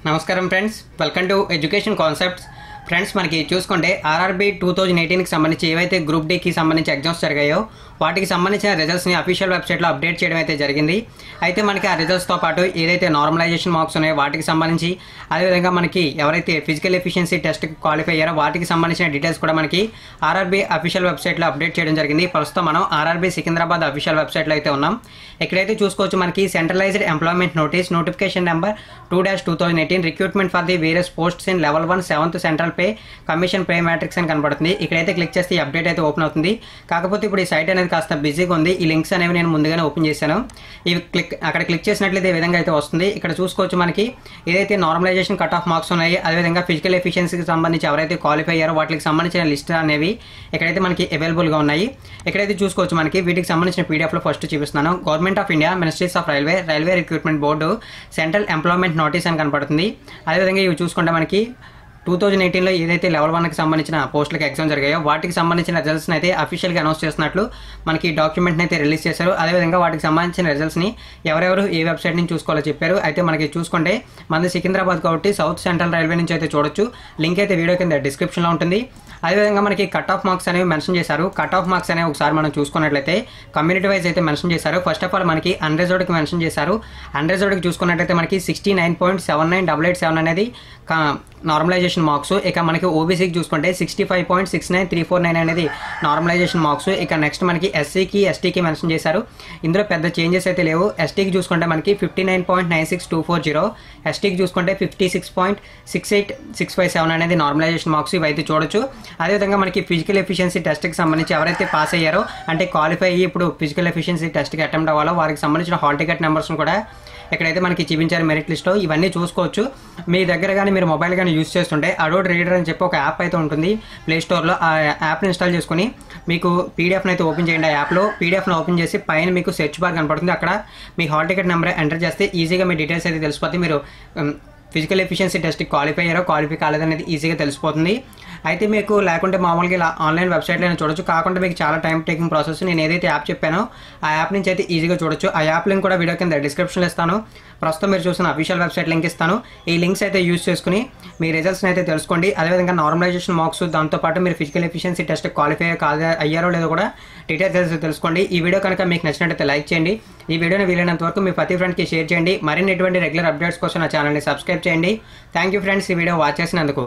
నమస్కారం friends, welcome to education concepts. Friends, మనకి చూసుకుంటే ఆర్ఆర్బీ 2018కి సంబంధించి ఏవైతే గ్రూప్ డీకి సంబంధించి ఎగ్జామ్స్ జరిగాయో వాటికి సంబంధించిన రిజల్ట్స్ని అఫీషియల్ వెబ్సైట్లో అప్డేట్ చేయడం అయితే జరిగింది. అయితే మనకి ఆ రిజల్ట్స్తో పాటు ఏదైతే నార్మలైజేషన్ మార్క్స్ ఉన్నాయో వాటికి సంబంధించి, అదేవిధంగా మనకి ఎవరైతే ఫిజికల్ ఎఫిషియన్సీ టెస్ట్కి క్వాలిఫై అయ్యారో వాటికి సంబంధించిన డీటెయిల్స్ కూడా మనకి ఆర్ఆర్బీ అఫీషియల్ వెబ్సైట్లో అప్డేట్ చేయడం జరిగింది. ప్రస్తుతం మనం ఆర్ఆర్బీ సికింద్రాబాద్ అఫీషియల్ వెబ్సైట్లో అయితే ఉన్నాం. ఇక్కడైతే చూసుకోవచ్చు, మనకి centralised employment notice notification number 2-2018 recruitment for the various posts in level 1 7th central pay commission pay matrix అని కనబడుతుంది. ఇక్కడైతే క్లిక్ చేస్తే ఈ అప్డేట్ అయితే ఓపెన్ అవుతుంది. కాకపోతే ఇప్పుడు ఈ సైట్ అనేది కాస్త బిజీగా ఉంది. ఈ లింక్స్ అనేవి నేను ముందుగానే ఓపెన్ చేశాను. ఇవి అక్కడ క్లిక్ చేసినట్లయితే ఈ విధంగా అయితే వస్తుంది. ఇక్కడ చూసుకోవచ్చు, మనకి ఏదైతే నార్మలైజేషన్ కట్ ఆఫ్ మార్క్స్ ఉన్నాయి, అదేవిధంగా ఫిజికల్ ఎఫిషియన్సీకి సంబంధించి ఎవరైతే క్వాలిఫై అయ్యారో వాటికి సంబంధించిన లిస్ట్ అనేవి ఇక్కడైతే మనకి అవైలబుల్గా ఉన్నాయి. ఇక్కడైతే చూసుకోవచ్చు, మనకి వీటికి సంబంధించిన పీడిఎఫ్లో ఫస్ట్ చూపిస్తున్నాను. Government of India, ministries of railway recruitment board, central employment notice అని కనపడుతుంది. అదేవిధంగా ఇవి చూసుకుంటే మనకి 2018లో ఏదైతే లెవెల్ 1కి సంబంధించిన పోస్టులకు ఎగ్జామ్ జరిగాయో వాటికి సంబంధించిన రిజల్ట్స్ని అయితే అఫీషియల్గా అనౌన్స్ చేస్తున్నట్లు మనకి డాక్యుమెంట్ని అయితే రిలీజ్ చేశారు. అదేవిధంగా వాటికి సంబంధించిన రిజల్ట్స్ని ఎవరెవరు ఏ వెబ్సైట్ నుంచి చూసుకోవాలో చెప్పారు. అయితే మనకి చూసుకుంటే మనది సికింద్రాబాద్ కాబట్టి సౌత్ సెంట్రల్ రైల్వే నుంచి అయితే చూడొచ్చు. లింక్ అయితే వీడియో కింద డిస్క్రిప్షన్లో ఉంటుంది. అదేవిధంగా మనకి కట్ ఆఫ్ మార్క్స్ అనేవి మెన్షన్ చేశారు. కట్ ఆఫ్ మార్క్స్ అనేవి ఒకసారి మనం చూసుకున్నట్లయితే కమ్యూనిటీ వైజ్ అయితే మెన్షన్ చేశారు. ఫస్ట్ ఆఫ్ ఆల్ మనకి అన్రిజర్వ్డ్కి మెన్షన్ చేశారు. అన్రిజర్వ్డ్కి చూసుకున్నట్లయితే మనకి 69.79887 అనేది నార్మలైజేషన్ మార్క్స్. ఇక మనకి ఓబీసీకి చూసుకుంటే 65.69349 అనేది నార్మలైజేషన్ మార్క్స్. ఇక నెక్స్ట్ మనకి ఎస్సీకి ఎస్టీకి మెన్షన్ చేశారు. ఇందులో పెద్ద చేంజెస్ అయితే లేవు. ఎస్టీకి చూసుకుంటే మనకి 59.96240, ఎస్టీకి చూసుకుంటే 56.68657 అనేది నార్మలైజేషన్ మార్క్స్. ఇవైతే చూడొచ్చు. అదేవిధంగా మనకి ఫిజికల్ ఎఫిషియన్సీ టెస్ట్కి సంబంధించి ఎవరైతే పాస్ అయ్యారో, అంటే క్వాలిఫై అయ్యి ఇప్పుడు ఫిజికల్ ఎఫిషియన్సీ టెస్ట్కి అటెంప్ట్ అవ్వాలో వారికి సంబంధించిన హాల్ టికెట్ నెంబర్స్ను కూడా ఇక్కడైతే మనకి చూపించారు మెరిట్ లిస్ట్లో. ఇవన్నీ చూసుకోవచ్చు. మీ దగ్గర కానీ మీరు మొబైల్ కానీ యూస్ చేస్తుంటే అడోడ్ రీడర్ అని చెప్పి ఒక యాప్ అయితే ఉంటుంది ప్లే స్టోర్లో. ఆ యాప్ని ఇన్స్టాల్ చేసుకుని మీకు పీడిఎఫ్ని అయితే ఓపెన్ చేయండి. ఆ యాప్లో పీడిఎఫ్ని ఓపెన్ చేసి పైన మీకు సెర్చ్ బార్ కనపడుతుంది. అక్కడ మీ హాల్ టికెట్ నెంబర్ ఎంటర్ చేస్తే ఈజీగా మీ డీటెయిల్స్ అయితే తెలిసిపోతే మీరు ఫిజికల్ ఎఫిషియన్సీ టెస్ట్కి క్వాలిఫై అయ్యారో క్వాలిఫై కాలేదనేది ఈజీగా తెలిసిపోతుంది. అయితే మీకు లేకుంటే మామూలుగా ఇలా ఆన్లైన్ వెబ్సైట్లోనే చూడొచ్చు. కాకుండా మీకు చాలా టైం టేకింగ్ ప్రాసెస్. నేను ఏదైతే యాప్ చెప్పానో ఆ యాప్ నుంచి అయితే ఈజీగా చూడొచ్చు. ఆ యాప్ లింక్ కూడా వీడియో కింద డిస్క్రిప్షన్లో ఇస్తాను. ప్రస్తుతం మీరు చూసిన అఫీషియల్ వెబ్సైట్ లింక్ ఇస్తాను. ఈ లింక్స్ అయితే యూజ్ చేసుకుని మీ రిజల్ట్స్ని అయితే తెలుసుకోండి. అదేవిధంగా నార్మలైజేషన్ మార్క్స్, దాంతోపాటు మీరు ఫిజికల్ ఎఫిషియన్సీ టెస్ట్ క్వాలిఫై అయ్యారో లేదో కూడా డీటెయిల్స్ తెలుసుకోండి. ఈ వీడియో కనుక మీకు నచ్చినట్లయితే లైక్ చేయండి. ఈ వీడియోని వీలైనంత వరకు మీ ప్రతి ఫ్రెండ్కి షేర్ చేయండి. మరిన్ని ఎటువంటి రెగ్యులర్ అప్డేట్స్ కోసం నా ఛానల్ని సబ్స్క్రైబ్ చేయండి. థ్యాంక్ యూ ఫ్రెండ్స్, ఈ వీడియో వాచ్ చేసినందుకు.